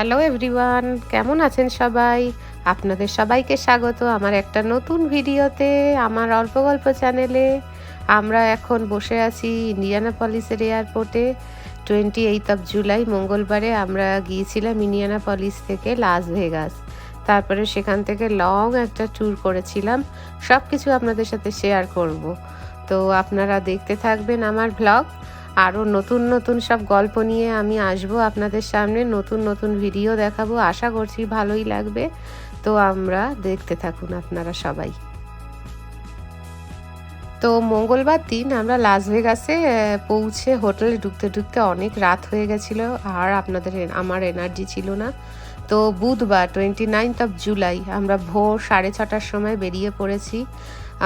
Hello everyone, কেমন আছেন সবাই? আপনাদের সবাইকে স্বাগত আমার একটা নতুন ভিডিওতে, আমার অল্প গল্প চ্যানেলে। আমরা এখন বসে আছি ইন্ডিয়ানাপলিসের এয়ারপোর্টে। 28 জুলাই মঙ্গলবারে আমরা গিয়েছিলাম ইন্ডিয়ানাপলিস থেকে লাস ভেগাস। তারপরে সেখান থেকে লং একটা ট্যুর করেছিলাম। সব কিছু আপনাদের সাথে শেয়ার করব। তো আপনারা দেখতে থাকবেন আমার ভ্লগ। আরও নতুন নতুন সব গল্প নিয়ে আমি আসবো আপনাদের সামনে, নতুন নতুন ভিডিও দেখাবো। আশা করছি ভালোই লাগবে। তো আমরা দেখতে থাকুন আপনারা সবাই। তো মঙ্গলবার দিন আমরা লাস ভেগাসে পৌঁছে হোটেলে ঢুকতে ঢুকতে অনেক রাত হয়ে গেছিলো, আর আমার এনার্জি ছিল না। তো বুধবার 29 জুলাই আমরা ভোর 6:30টার সময় বেরিয়ে পড়েছি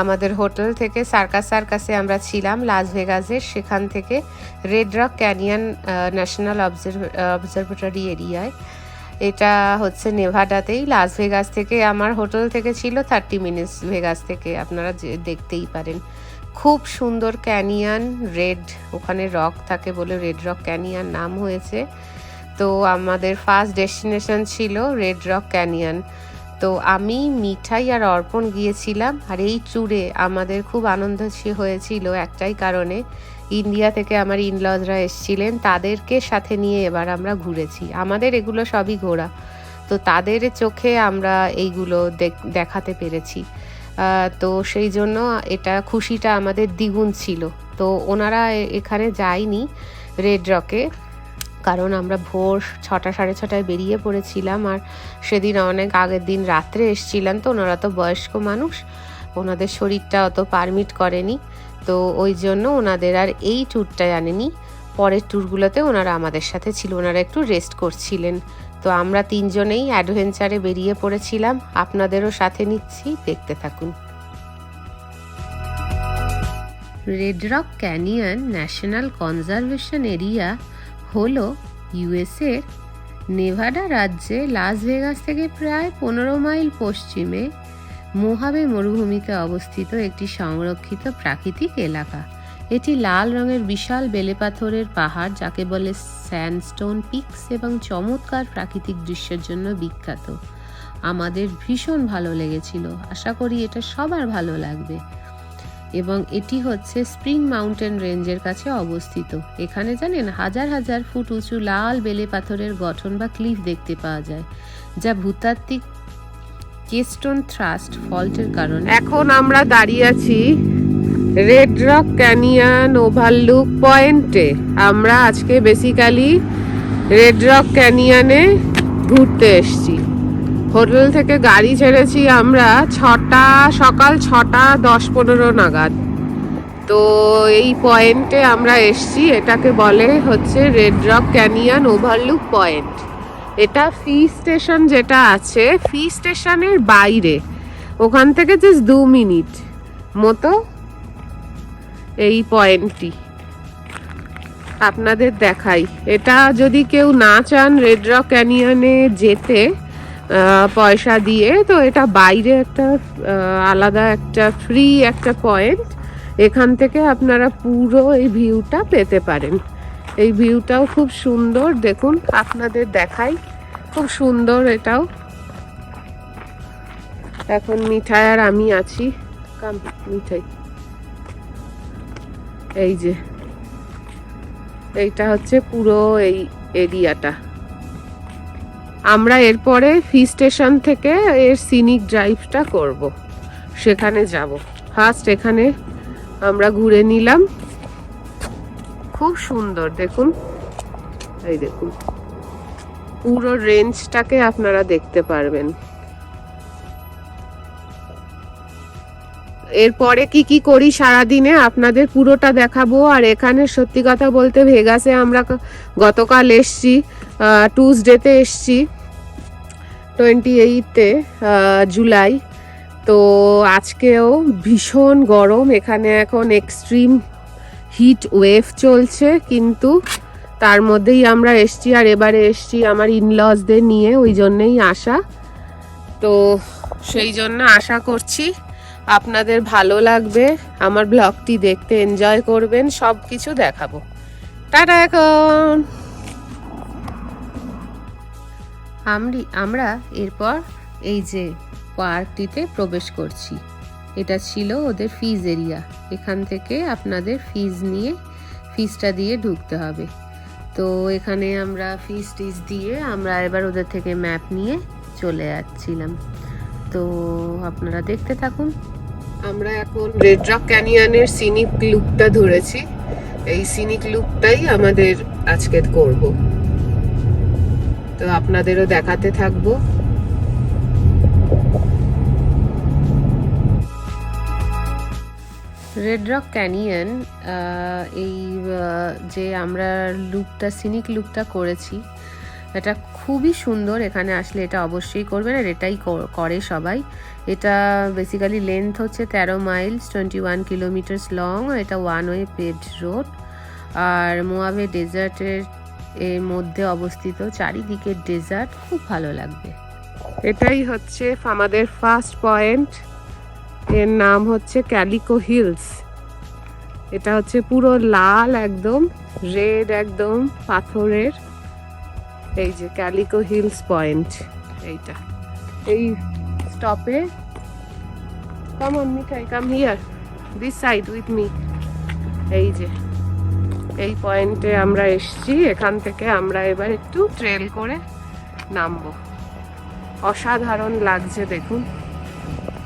আমাদের হোটেল থেকে। সার্কাসে আমরা ছিলাম লাস ভেগাসের। সেখান থেকে red rock canyon national observatory এরিয়ায়, এটা হচ্ছে নেভাডাতেই। লাস ভেগাস থেকে আমার হোটেল থেকে ছিল 30 মিনিটস, ভেগাস থেকে আপনারা দেখতেই পারেন। খুব সুন্দর ক্যানিয়ন, রেড, ওখানে রক থাকে বলে রেড রক ক্যানিয়ন নাম হয়েছে। তো আমাদের ফার্স্ট ডেস্টিনেশন ছিল রেড রক ক্যানিয়ন। তো আমি, মিঠাই আর অর্পণ গিয়েছিলাম। আর এই ট্যুরে আমাদের খুব আনন্দ হয়েছিল একটাই কারণে, ইন্ডিয়া থেকে আমার ইনলজরা এসেছিলেন, তাদেরকে সাথে নিয়ে এবার আমরা ঘুরেছি। আমাদের এগুলো সবই ঘোরা, তো তাদের চোখে আমরা এইগুলো দেখাতে পেরেছি। তো সেই জন্য এটা খুশিটা আমাদের দ্বিগুণ ছিল। তো ওনারা এখানে যায়নি রেড রকে, কারণ আমরা ভোর 6টা 6:30টায় বেরিয়ে পড়েছিলাম। আর সেদিন অনেক আগের দিন রাত্রে এসেছিলাম, তো ওনারা তো বয়স্ক মানুষ, ওনাদের শরীরটা অত পারমিট করেনি। তো ওই জন্য ওনাদের আর এই ট্যুরটায় আনেনি। পরের ট্যুরগুলোতে ওনারা আমাদের সাথে ছিল, ওনারা একটু রেস্ট করছিলেন। তো আমরা তিনজনেই অ্যাডভেঞ্চারে বেরিয়ে পড়েছিলাম। আপনাদেরও সাথে নিচ্ছি, দেখতে থাকুন। Red rock canyon national conservation area হলো ইউএসএর নেভাডা রাজ্যে লাস ভেগাস থেকে প্রায় 15 মাইল পশ্চিমে মোহাবে মরুভূমিতে অবস্থিত একটি সংরক্ষিত প্রাকৃতিক এলাকা। এটি লাল রঙের বিশাল বেলেপাথরের পাহাড়, যাকে বলে স্যান্ডস্টোন পিকস, এবং চমৎকার প্রাকৃতিক দৃশ্যের জন্য বিখ্যাত। আমাদের ভীষণ ভালো লেগেছিল, আশা করি এটা সবার ভালো লাগবে। এবং এটি হচ্ছে স্প্রিং মাউন্টেন রেঞ্জের কাছে অবস্থিত। এখানে জানেন হাজার হাজার ফুট উঁচু লাল বেলে পাথরের গঠন বা ক্লিফ দেখতে পাওয়া যায়, যা ভূতাত্ত্বিক কেস্টোন থ্রাস্ট ফল্টের কারণে। এখন আমরা দাঁড়িয়ে আছি রেড রক ক্যানিয়ন ওভারলুক পয়েন্টে। আমরা আজকে বেসিক্যালি রেড রক ক্যানিয়নে ঘুরতে এসেছি। হোটেল থেকে গাড়ি ছেড়েছি আমরা সকাল 6:10-15 নাগাদ। তো এই পয়েন্টে আমরা এসছি, এটাকে বলে হচ্ছে red rock canyon overlook point. এটা ফি স্টেশন যেটা আছে, ফি স্টেশনের বাইরে, ওখান থেকে জাস্ট 2 মিনিট মতো এই পয়েন্টটি আপনাদের দেখাই। এটা যদি কেউ না চান রেড রক ক্যানিয়নে যেতে পয়সা দিয়ে, তো এটা বাইরে একটা আলাদা একটা ফ্রি একটা পয়েন্ট। এখান থেকে আপনারা পুরো এই ভিউটা পেতে পারেন। এই ভিউটাও খুব সুন্দর, দেখুন আপনাদের দেখাই, খুব সুন্দর এটাও। এখন মিঠাই আর আমি আছি, মিঠাই, এই যে এইটা হচ্ছে পুরো এই এরিয়াটা। আমরা এরপরে ফি স্টেশন থেকে এর সিনিক ড্রাইভটা করব, সেখানে যাব। ফার্স্ট এখানে আমরা ঘুরে নিলাম, খুব সুন্দর দেখুন, এই দেখুন পুরো রেঞ্জটাকে আপনারা দেখতে পারবেন। এরপরে কি কি করি সারাদিনে আপনাদের পুরোটা দেখাবো। আর এখানে সত্যি কথা বলতে ভেগাসে আমরা গতকাল এসছি, টুসডেতে এসছি 28 জুলাই। তো আজকেও ভীষণ গরম, এখানে এখন এক্সট্রিম হিট ওয়েভ চলছে, কিন্তু তার মধ্যেই আমরা এসছি। আর এবারে এসছি আমার ইনলজদের নিয়ে, ওই জন্যেই আসা। তো সেই জন্য আশা করছি আপনাদের ভালো লাগবে, আমার ব্লগটি দেখতে এনজয় করবেন, সব কিছু দেখাবো। টাটা। এখন আমরা এরপর এই যে পার্কটিতে প্রবেশ করছি। এটা ছিল ওদের ফিজ এরিয়া। এখান থেকে আপনাদের ফিজ নিয়ে ফিজটা দিয়ে ঢুকতে হবে। তো এখানে আমরা ফিজ টিজ দিয়ে আমরা এবার ওদের থেকে ম্যাপ নিয়ে চলে যাচ্ছিলাম। তো আপনারা দেখতে থাকুন। আমরা এখন রেড রক ক্যানিয়নের সিনিক লুপটা ধরেছি। এই সিনিক লুপটাই আমাদের আজকে করব, তো আপনাদেরও দেখাতে থাকবো। রেড রক ক্যানিয়ন, এই যে আমরা লুপটা সিনিক লুপটা করেছি, এটা খুবই সুন্দর। এখানে আসলে এটা অবশ্যই করবেন, আর এটাই করে সবাই। এটা বেসিক্যালি লেন্থ হচ্ছে 13 মাইলস, 21 কিলোমিটার্স লং। এটা ওয়ান ওয়ে পেভড রোড, আর মোয়াবে ডেজার্টের এর মধ্যে অবস্থিত। চারিদিকে ডেজার্ট, খুব ভালো লাগবে। এটাই হচ্ছে আমাদের ফার্স্ট পয়েন্ট। এর নাম হচ্ছে ক্যালিকো হিলস। এটা হচ্ছে পুরো লাল, একদম রেড, একদম পাথরের। এই যে ক্যালিকো হিলস পয়েন্ট, এইটা। এই স্টপে come on Mithai, come here, this side with me. এই যে এই পয়েন্টে আমরা এসছি। এখান থেকে আমরা এবার একটু ট্রেল করে নামবো। অসাধারণ লাগছে, দেখুন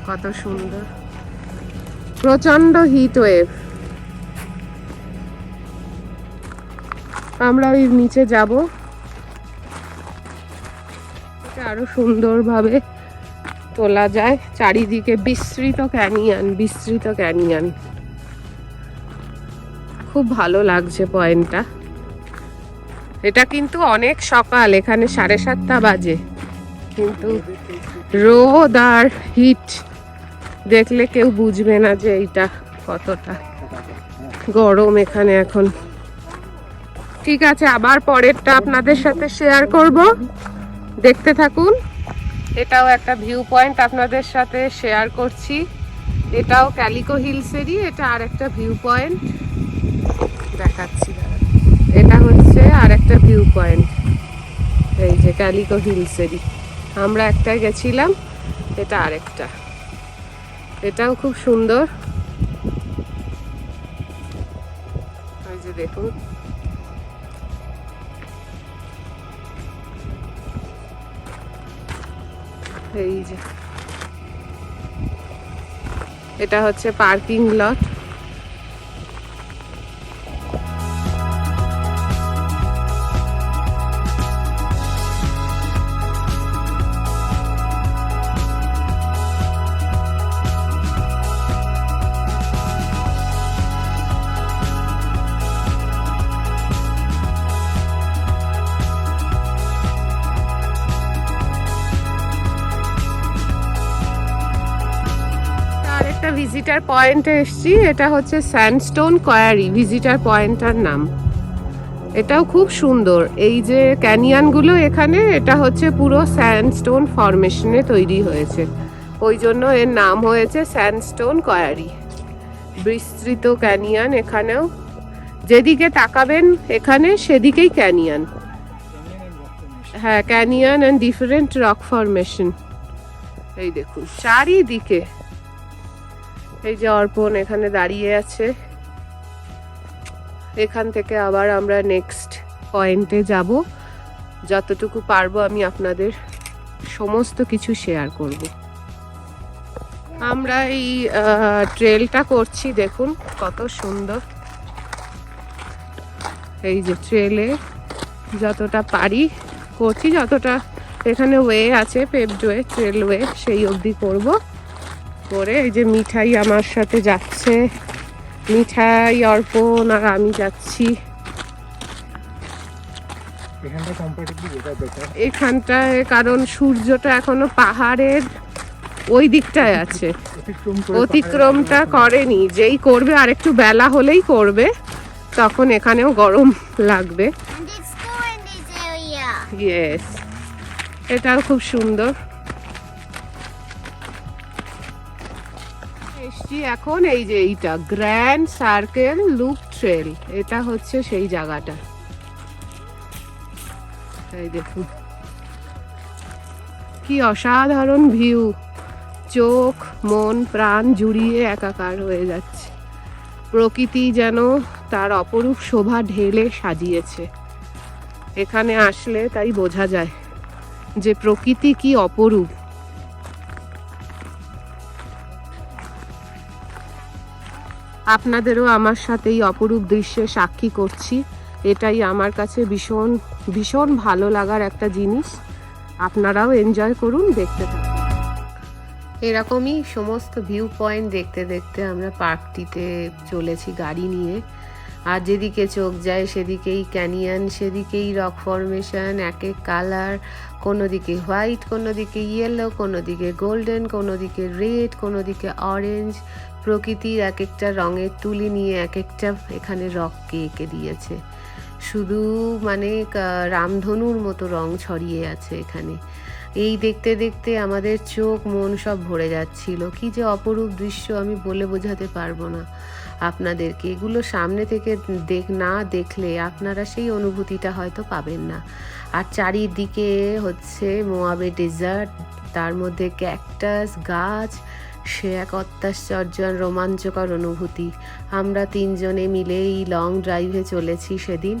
কত সুন্দর। প্রচন্ড হিট ওয়েভ। আমরা ওই নিচে যাব, আরো সুন্দরভাবে তোলা যায়। চারিদিকে বিস্তৃত ক্যানিয়ন, বিস্তৃত ক্যানিয়ন। খুব ভালো লাগছে পয়েন্টটা। এটা কিন্তু অনেক সকাল, এখানে 7:30 বাজে, কিন্তু রোদ আর হিট দেখলে কেউ বুঝবে না যে এইটা কতটা গরম এখানে এখন। ঠিক আছে, আবার পরেরটা আপনাদের সাথে শেয়ার করব, দেখতে থাকুন। এটাও একটা ভিউ পয়েন্ট আপনাদের সাথে শেয়ার করছি। এটাও ক্যালিকো হিলসেরই, এটা আর একটা ভিউ পয়েন্ট দেখাচ্ছি। এটা হচ্ছে আর একটা ভিউ পয়েন্ট, এই যে ক্যালিকো হিলসেরই। আমরা একটাই গেছিলাম, এটা আরেকটা। এটাও খুব সুন্দর। এই যে দেখুন, এই যে এটা হচ্ছে পার্কিং লট। ভিজিটার পয়েন্টে এসছি। এটা হচ্ছে স্যান্ডস্টোন কোয়ারি ভিজিটার পয়েন্টটার নাম। এটাও খুব সুন্দর। এই যে ক্যানিয়নগুলো এখানে, এটা হচ্ছে পুরো স্যান্ডস্টোন ফরমেশনে তৈরি হয়েছে, ওই জন্য এর নাম হয়েছে স্যান্ডস্টোন কোয়ারি। বিস্তৃত ক্যানিয়ন এখানেও, যেদিকে তাকাবেন এখানে সেদিকেই ক্যানিয়ন। হ্যাঁ, canyon and different rock formation. এই দেখুন চারিদিকে। এই যে অর্পণ এখানে দাঁড়িয়ে আছে। এখান থেকে আবার আমরা নেক্সট পয়েন্টে যাব। যতটুকু পারবো আমি আপনাদের সমস্ত কিছু শেয়ার করব। আমরা এই ট্রেলটা করছি, দেখুন কত সুন্দর। এই যে ট্রেলে যতটা পারি করছি, যতটা এখানে ওয়ে আছে, পেভড ওয়ে, ট্রেল ওয়ে, সেই অবধি করব। করে এই যে মিঠাই আমার সাথে যাচ্ছে, মিঠাই, অর্পণ আর আমি যাচ্ছি। এখানটায় কারণ সূর্যটা এখনো পাহাড়ের ওই দিকটায় আছে, অতিক্রমটা করেনি। যেই করবে আর একটু বেলা হলেই করবে, তখন এখানেও গরম লাগবে। ইয়েস, এটাও খুব সুন্দর। এসছি এখন এই যে এইটা গ্র্যান্ড সার্কেল লুপ ট্রেল, এটা হচ্ছে সেই জায়গাটা। এই দেখুন কি অসাধারণ ভিউ, চোখ মন প্রাণ জুড়িয়ে একাকার হয়ে যাচ্ছে। প্রকৃতি যেন তার অপরূপ শোভা ঢেলে সাজিয়েছে। এখানে আসলে তাই বোঝা যায় যে প্রকৃতি কি অপরূপ। আপনাদেরও আমার সাথে এই অপরূপ দৃশ্যে সাক্ষী করছি। এটাই আমার কাছে ভীষণ ভীষণ ভালো লাগার একটা জিনিস। আপনারাও এনজয় করুন, দেখতে থাকুন। এরকমই সমস্ত ভিউ পয়েন্ট দেখতে দেখতে আমরা পার্কটিতে চলেছি গাড়ি নিয়ে। আর যেদিকে চোখ যায় সেদিকেই ক্যানিয়ন, সেদিকেই রক ফরমেশন, এক এক কালার, কোনো দিকে হোয়াইট, কোনো দিকে ইয়েলো, কোনো দিকে গোল্ডেন, কোনো দিকে রেড, কোনো দিকে অরেঞ্জ। প্রকৃতির এক একটা রঙের তুলি নিয়ে এক একটা এখানে রককে এঁকে দিয়েছে। শুধু মানে রামধনুর মতো রং ছড়িয়ে আছে এখানে। এই দেখতে দেখতে আমাদের চোখ মন সব ভরে যাচ্ছিল। কি যে অপরূপ দৃশ্য আমি বলে বোঝাতে পারবো না আপনাদেরকে। এগুলো সামনে থেকে না দেখলে আপনারা সেই অনুভূতিটা হয়তো পাবেন না। আর চারিদিকে হচ্ছে মোয়াবে ডেজার্ট, তার মধ্যে ক্যাকটাস গাছ, সে এক অত্যাশ্চর্য রোমাঞ্চকর অনুভূতি। আমরা তিনজনে মিলে এই লং ড্রাইভে চলেছি সেদিন।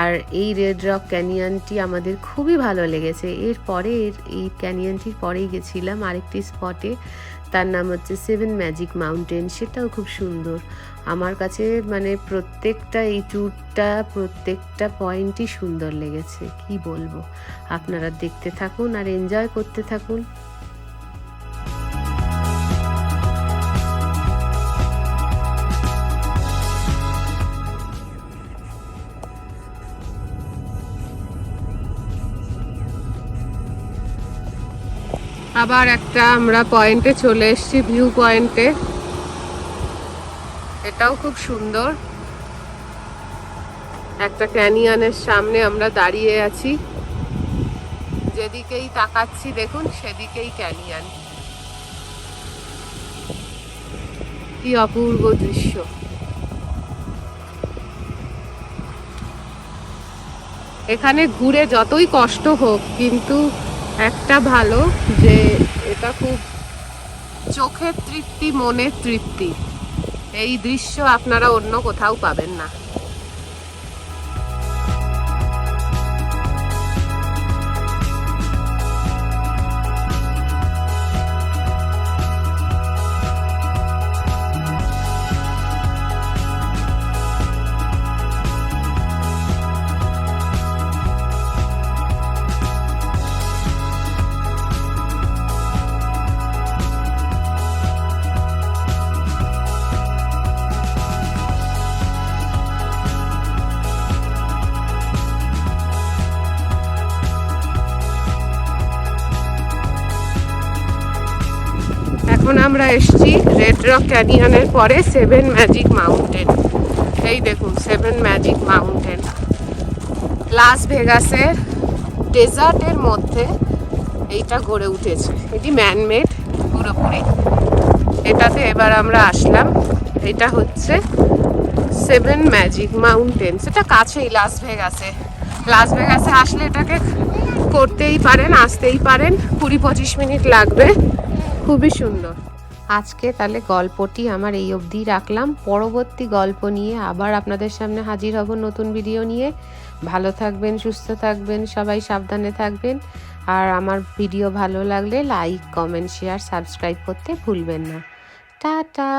আর এই রেড রক ক্যানিয়নটি আমাদের খুবই ভালো লেগেছে। এরপরে এই ক্যানিয়নটির পরেই গেছিলাম আরেকটি স্পটে, তার নাম হচ্ছে 7 ম্যাজিক মাউন্টেন। সেটাও খুব সুন্দর। আমার কাছে মানে প্রত্যেকটা এই ট্যুরটা প্রত্যেকটা পয়েন্টই সুন্দর লেগেছে, কি বলবো। আপনারা দেখতে থাকুন আর এনজয় করতে থাকুন। আবার একটা আমরা পয়েন্টে চলে এসেছি, ভিউ পয়েন্টে। এটাও খুব সুন্দর। একটা ক্যানিয়নের সামনে আমরা দাঁড়িয়ে আছি, যেদিকেই তাকাচ্ছি দেখুন সেদিকেই ক্যানিয়ন। কি অপূর্ব দৃশ্য। এখানে ঘুরে যতই কষ্ট হোক, কিন্তু একটা ভালো যে এটা খুব চোখের তৃপ্তি, মনের তৃপ্তি। এই দৃশ্য আপনারা অন্য কোথাও পাবেন না। এখন আমরা এসেছি রেড রক ক্যানিয়নের পরে 7 ম্যাজিক মাউন্টেন। এই দেখুন 7 ম্যাজিক মাউন্টেন লাস ভেগাসের ডেজার্টের মধ্যে এইটা গড়ে উঠেছে। এটি ম্যানমেড পুরোপুরি। এটাতে এবার আমরা আসলাম। এটা হচ্ছে 7 ম্যাজিক মাউন্টেন। সেটা কাছেই লাস ভেগাসে। লাস ভেগাসে আসলে এটাকে করতেই পারেন, আসতেই পারেন। 20-25 মিনিট লাগবে। খুবই সুন্দর। আজকে তাহলে গল্পটি আমার এই অবধি রাখলাম। পরবর্তী গল্প নিয়ে আবার আপনাদের সামনে হাজির হব নতুন ভিডিও নিয়ে। ভালো থাকবেন, সুস্থ থাকবেন, সবাই সাবধানে থাকবেন। আর আমার ভিডিও ভালো লাগলে লাইক, কমেন্ট, শেয়ার, সাবস্ক্রাইব করতে ভুলবেন না। টাটা।